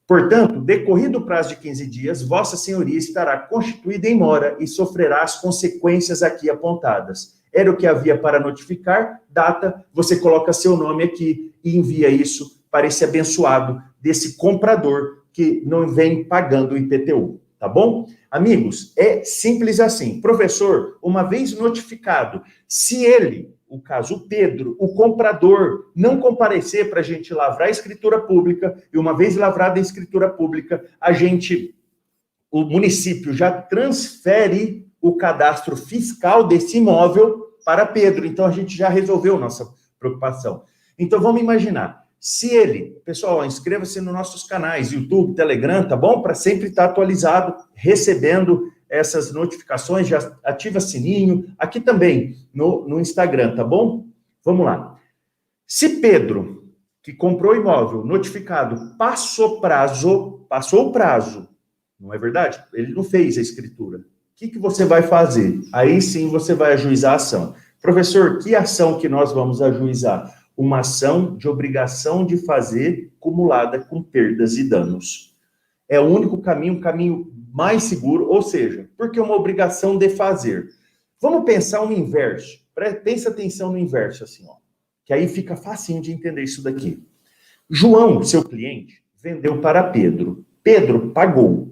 Speaker 1: Portanto, decorrido o prazo de 15 dias, Vossa Senhoria estará constituída em mora e sofrerá as consequências aqui apontadas. Era o que havia para notificar, data, você coloca seu nome aqui e envia isso para esse abençoado desse comprador que não vem pagando o IPTU, tá bom? Amigos, é simples assim. Professor, uma vez notificado, se ele, o caso Pedro, o comprador, não comparecer para a gente lavrar a escritura pública, e uma vez lavrada a escritura pública, a gente o município já transfere o cadastro fiscal desse imóvel para Pedro. Então, a gente já resolveu nossa preocupação. Então, vamos imaginar, se ele... Pessoal, inscreva-se nos nossos canais, YouTube, Telegram, tá bom? Para sempre estar atualizado, recebendo essas notificações, já ativa sininho, aqui também, no Instagram, tá bom? Vamos lá. Se Pedro, que comprou o imóvel, notificado, passou o prazo, não é verdade? Ele não fez a escritura. O que você vai fazer? Aí sim você vai ajuizar a ação. Professor, que ação que nós vamos ajuizar? Uma ação de obrigação de fazer acumulada com perdas e danos. É o único caminho, um caminho mais seguro, ou seja, porque é uma obrigação de fazer. Vamos pensar no inverso. Pensa atenção no inverso, assim, ó, que aí fica facinho de entender isso daqui. João, seu cliente, vendeu para Pedro. Pedro pagou.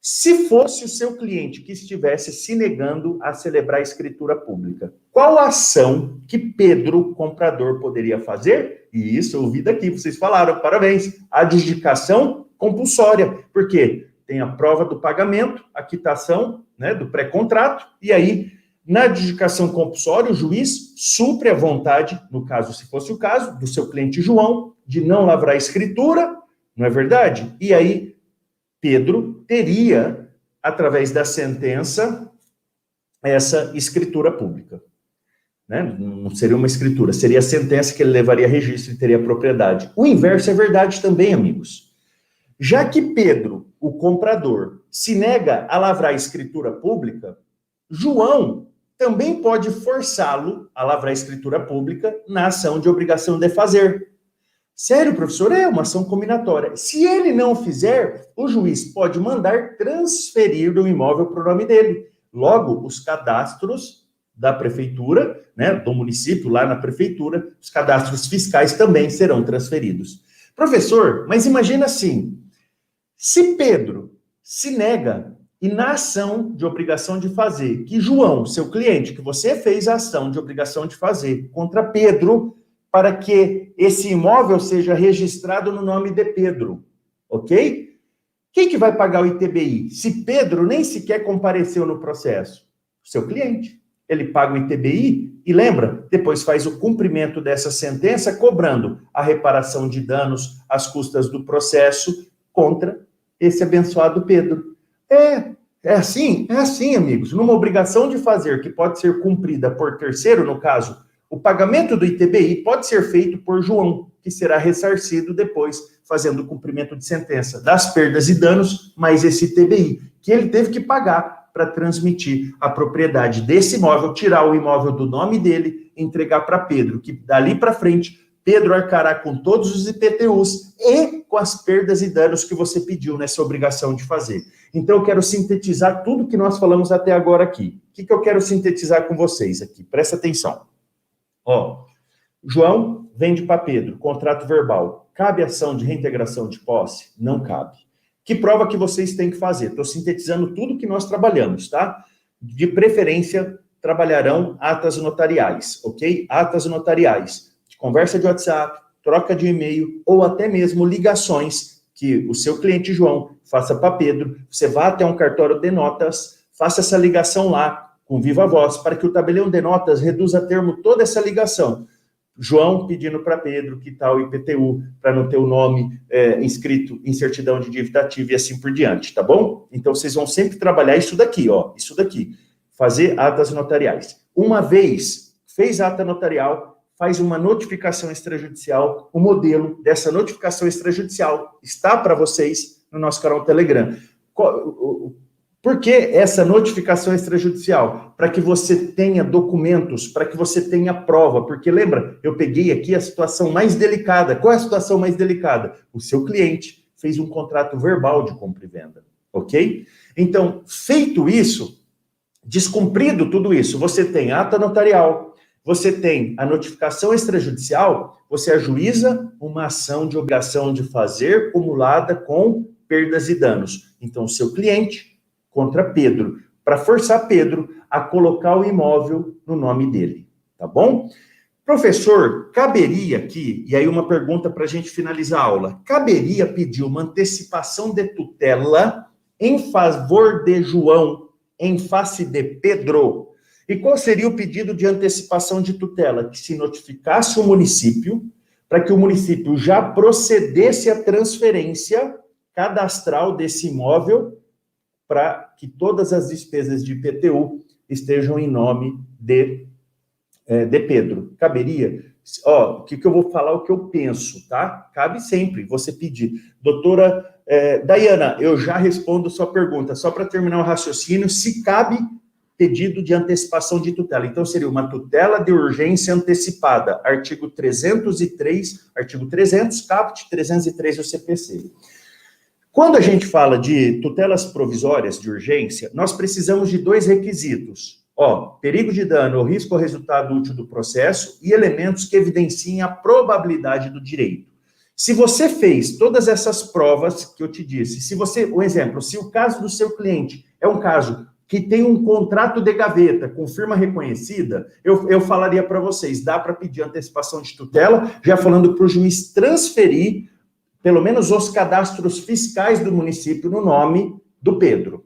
Speaker 1: Se fosse o seu cliente que estivesse se negando a celebrar a escritura pública, qual ação que Pedro, comprador, poderia fazer? E isso eu ouvi daqui, vocês falaram, parabéns. Adjudicação compulsória. Por quê? Tem a prova do pagamento, a quitação, né, do pré-contrato, e aí, na adjudicação compulsória, o juiz supre a vontade, no caso, se fosse o caso, do seu cliente João, de não lavrar a escritura, não é verdade? E aí, Pedro teria, através da sentença, essa escritura pública. Né? Não seria uma escritura, seria a sentença que ele levaria a registro e teria propriedade. O inverso é verdade também, amigos. Já que Pedro, o comprador, se nega a lavrar a escritura pública, João também pode forçá-lo a lavrar a escritura pública na ação de obrigação de fazer. Sério, professor? É uma ação combinatória. Se ele não fizer, o juiz pode mandar transferir o imóvel para o nome dele. Logo, os cadastros da prefeitura, né, do município, lá na prefeitura, os cadastros fiscais também serão transferidos. Professor, mas imagina assim, se Pedro se nega e na ação de obrigação de fazer, que João, seu cliente, que você fez a ação de obrigação de fazer contra Pedro, para que esse imóvel seja registrado no nome de Pedro, ok? Quem que vai pagar o ITBI? Se Pedro nem sequer compareceu no processo? O seu cliente. Ele paga o ITBI e, lembra, depois faz o cumprimento dessa sentença, cobrando a reparação de danos, as custas do processo contra esse abençoado Pedro. É assim, amigos. Numa obrigação de fazer que pode ser cumprida por terceiro, no caso, o pagamento do ITBI pode ser feito por João, que será ressarcido depois, fazendo o cumprimento de sentença das perdas e danos, mais esse ITBI, que ele teve que pagar para transmitir a propriedade desse imóvel, tirar o imóvel do nome dele, entregar para Pedro, que dali para frente, Pedro arcará com todos os IPTUs e com as perdas e danos que você pediu nessa obrigação de fazer. Então, eu quero sintetizar tudo que nós falamos até agora aqui. O que eu quero sintetizar com vocês aqui? Presta atenção. Ó, João vende para Pedro, contrato verbal. Cabe ação de reintegração de posse? Não cabe. Que prova que vocês têm que fazer? Estou sintetizando tudo que nós trabalhamos, tá? De preferência, trabalharão atas notariais, ok? Atas notariais. De conversa de WhatsApp, troca de e-mail, ou até mesmo ligações que o seu cliente João faça para Pedro. Você vá até um cartório de notas, faça essa ligação lá, com viva voz, para que o tabelião de notas reduza a termo toda essa ligação. João pedindo para Pedro que tal IPTU, para não ter o nome inscrito em certidão de dívida ativa e assim por diante, tá bom? Então, vocês vão sempre trabalhar isso daqui, ó, isso daqui, fazer atas notariais. Uma vez fez a ata notarial, faz uma notificação extrajudicial, o modelo dessa notificação extrajudicial está para vocês no nosso canal Telegram. Por que essa notificação extrajudicial? Para que você tenha documentos, para que você tenha prova. Porque, lembra, eu peguei aqui a situação mais delicada. Qual é a situação mais delicada? O seu cliente fez um contrato verbal de compra e venda, ok? Então, feito isso, descumprido tudo isso, você tem ata notarial, você tem a notificação extrajudicial, você ajuiza uma ação de obrigação de fazer acumulada com perdas e danos. Então, o seu cliente contra Pedro, para forçar Pedro a colocar o imóvel no nome dele, tá bom? Professor, caberia aqui, e aí uma pergunta para a gente finalizar a aula, caberia pedir uma antecipação de tutela em favor de João, em face de Pedro. E qual seria o pedido de antecipação de tutela? Que se notificasse o município, para que o município já procedesse à transferência cadastral desse imóvel, para que todas as despesas de IPTU estejam em nome de Pedro. Caberia? Ó, o que eu vou falar, o que eu penso, tá? Cabe sempre você pedir. Doutora Dayana, eu já respondo sua pergunta, só para terminar o raciocínio, se cabe pedido de antecipação de tutela. Então, seria uma tutela de urgência antecipada, artigo 303, artigo 300, caput 303 do CPC. Quando a gente fala de tutelas provisórias de urgência, nós precisamos de 2 requisitos. Perigo de dano ou risco ao resultado útil do processo e elementos que evidenciem a probabilidade do direito. Se você fez todas essas provas que eu te disse, um exemplo, se o caso do seu cliente é um caso que tem um contrato de gaveta com firma reconhecida, eu falaria para vocês, dá para pedir antecipação de tutela, já falando para o juiz transferir, pelo menos os cadastros fiscais do município no nome do Pedro.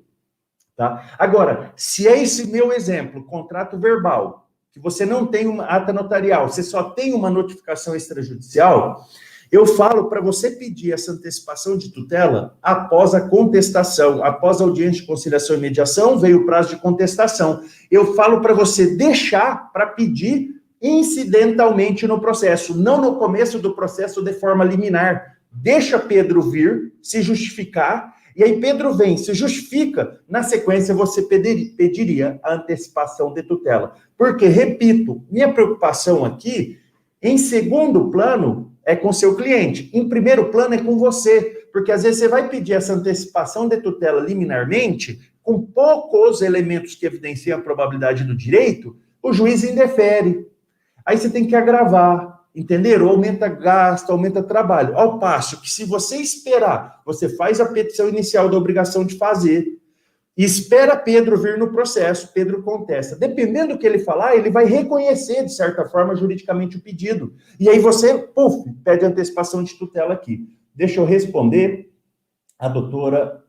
Speaker 1: Tá? Agora, se é esse meu exemplo, contrato verbal, que você não tem uma ata notarial, você só tem uma notificação extrajudicial, eu falo para você pedir essa antecipação de tutela após a contestação, após a audiência de conciliação e mediação, veio o prazo de contestação. Eu falo para você deixar para pedir incidentalmente no processo, não no começo do processo de forma liminar. Deixa Pedro vir, se justificar, e aí Pedro vem, se justifica, na sequência você pediria a antecipação de tutela. Porque, repito, minha preocupação aqui, em segundo plano, é com seu cliente. Em primeiro plano é com você, porque às vezes você vai pedir essa antecipação de tutela liminarmente, com poucos elementos que evidenciam a probabilidade do direito, o juiz indefere. Aí você tem que agravar, entenderam? Aumenta gasto, aumenta trabalho. Ao passo que se você esperar, você faz a petição inicial da obrigação de fazer, e espera Pedro vir no processo, Pedro contesta. Dependendo do que ele falar, ele vai reconhecer, de certa forma, juridicamente o pedido. E aí você, pede antecipação de tutela aqui. Deixa eu responder a doutora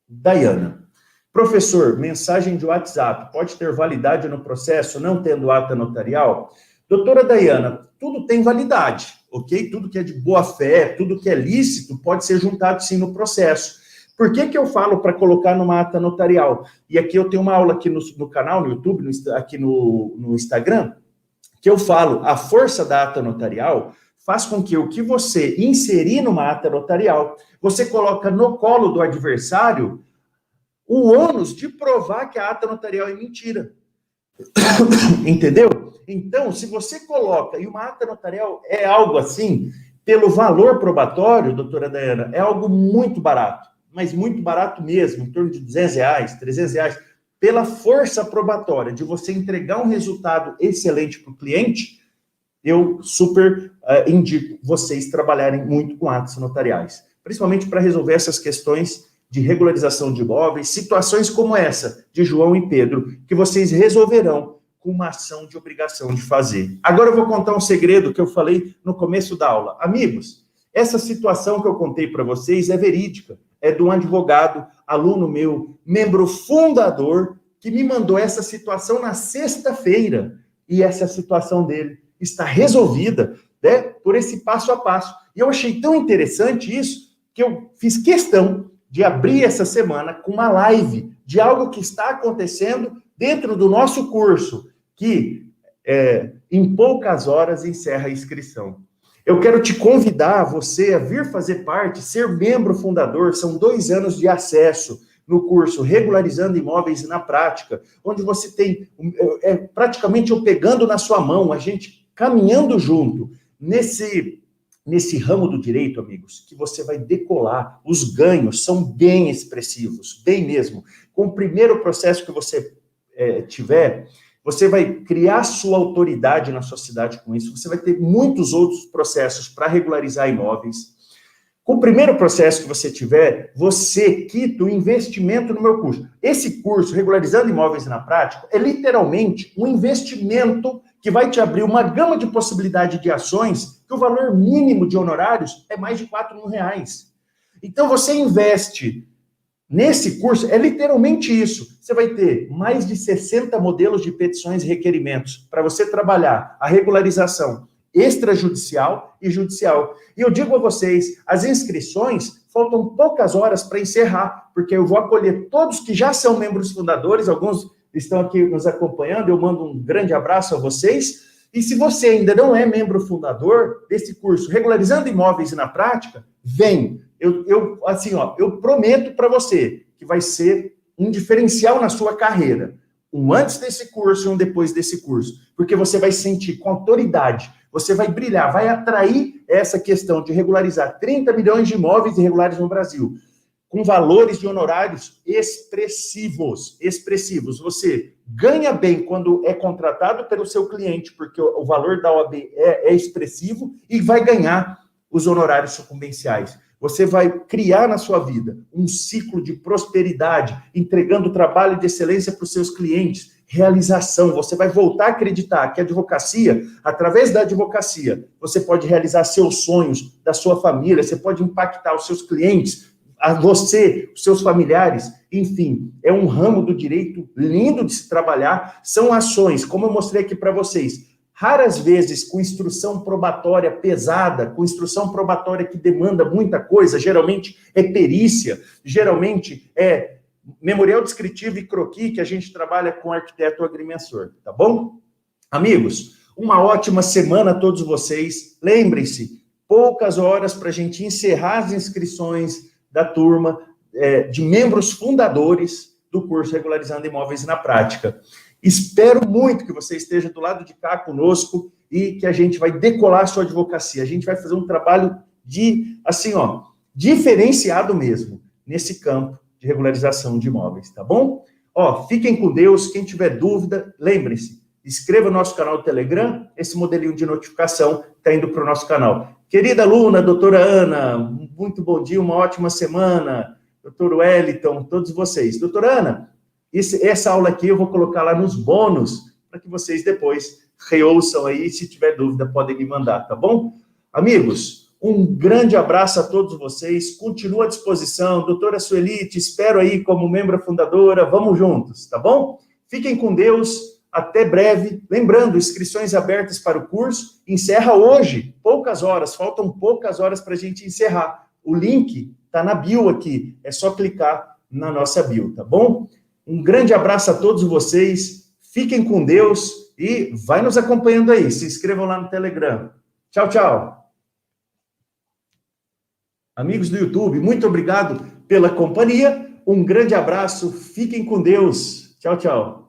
Speaker 1: Dayana. Professor, mensagem de WhatsApp pode ter validade no processo, não tendo ata notarial? Doutora Dayana, tudo tem validade, ok? Tudo que é de boa fé, tudo que é lícito, pode ser juntado sim no processo. Por que eu falo para colocar numa ata notarial? E aqui eu tenho uma aula aqui no canal, no YouTube, aqui no Instagram, que eu falo, a força da ata notarial faz com que o que você inserir numa ata notarial, você coloca no colo do adversário o ônus de provar que a ata notarial é mentira. Entendeu? Então, se você coloca, e uma ata notarial é algo assim, pelo valor probatório, doutora Dayana, é algo muito barato, mas muito barato mesmo, em torno de R$200, R$300, pela força probatória de você entregar um resultado excelente para o cliente, eu super indico vocês trabalharem muito com atos notariais, principalmente para resolver essas questões de regularização de imóveis, situações como essa de João e Pedro, que vocês resolverão com uma ação de obrigação de fazer. Agora eu vou contar um segredo que eu falei no começo da aula. Amigos, essa situação que eu contei para vocês é verídica. É de um advogado, aluno meu, membro fundador, que me mandou essa situação na sexta-feira. E essa situação dele está resolvida, né, por esse passo a passo. E eu achei tão interessante isso, que eu fiz questão de abrir essa semana com uma live de algo que está acontecendo dentro do nosso curso, que em poucas horas encerra a inscrição. Eu quero te convidar, você, a vir fazer parte, ser membro fundador. São 2 anos de acesso no curso Regularizando Imóveis na Prática, onde você tem praticamente eu pegando na sua mão, a gente caminhando junto nesse ramo do direito, amigos, que você vai decolar. Os ganhos são bem expressivos, bem mesmo. Com o primeiro processo que você tiver, você vai criar sua autoridade na sua cidade com isso, você vai ter muitos outros processos para regularizar imóveis. Com o primeiro processo que você tiver, você quita o investimento no meu curso. Esse curso, Regularizando Imóveis na Prática, é literalmente um investimento que vai te abrir uma gama de possibilidade de ações, que o valor mínimo de honorários é mais de R$4.000. Então, você investe Nesse curso, é literalmente isso. Você vai ter mais de 60 modelos de petições e requerimentos para você trabalhar a regularização extrajudicial e judicial. E eu digo a vocês, as inscrições faltam poucas horas para encerrar, porque eu vou acolher todos que já são membros fundadores, alguns estão aqui nos acompanhando, eu mando um grande abraço a vocês. E se você ainda não é membro fundador desse curso Regularizando Imóveis na Prática, vem. Eu prometo para você que vai ser um diferencial na sua carreira. Um antes desse curso e um depois desse curso. Porque você vai sentir com autoridade, você vai brilhar, vai atrair essa questão de regularizar 30 milhões de imóveis irregulares no Brasil, com valores de honorários expressivos. Você ganha bem quando é contratado pelo seu cliente, porque o valor da OAB é expressivo, e vai ganhar os honorários sucumbenciais. Você vai criar na sua vida um ciclo de prosperidade, entregando trabalho de excelência para os seus clientes, realização. Você vai voltar a acreditar que a advocacia, através da advocacia, você pode realizar seus sonhos da sua família, você pode impactar os seus clientes, a você, os seus familiares, enfim, é um ramo do direito lindo de se trabalhar, são ações, como eu mostrei aqui para vocês, raras vezes com instrução probatória pesada, com instrução probatória que demanda muita coisa, geralmente é perícia, geralmente é memorial descritivo e croquis, que a gente trabalha com arquiteto agrimensor, tá bom? Amigos, uma ótima semana a todos vocês, lembrem-se, poucas horas para a gente encerrar as inscrições da turma de membros fundadores do curso Regularizando Imóveis na Prática. Espero muito que você esteja do lado de cá conosco e que a gente vai decolar a sua advocacia. A gente vai fazer um trabalho diferenciado mesmo, nesse campo de regularização de imóveis, tá bom? Fiquem com Deus. Quem tiver dúvida, lembrem-se, inscreva no nosso canal do Telegram, esse modelinho de notificação está indo para o nosso canal. Querida aluna, doutora Ana, muito bom dia, uma ótima semana. Doutor Wellington, todos vocês. Doutora Ana, essa aula aqui eu vou colocar lá nos bônus, para que vocês depois reouçam aí, se tiver dúvida, podem me mandar, tá bom? Amigos, um grande abraço a todos vocês, continuo à disposição. Doutora Sueli, te espero aí como membro fundadora, vamos juntos, tá bom? Fiquem com Deus. Até breve. Lembrando, inscrições abertas para o curso. Encerra hoje, poucas horas. Faltam poucas horas para a gente encerrar. O link está na bio aqui. É só clicar na nossa bio, tá bom? Um grande abraço a todos vocês. Fiquem com Deus e vai nos acompanhando aí. Se inscrevam lá no Telegram. Tchau, tchau. Amigos do YouTube, muito obrigado pela companhia. Um grande abraço. Fiquem com Deus. Tchau, tchau.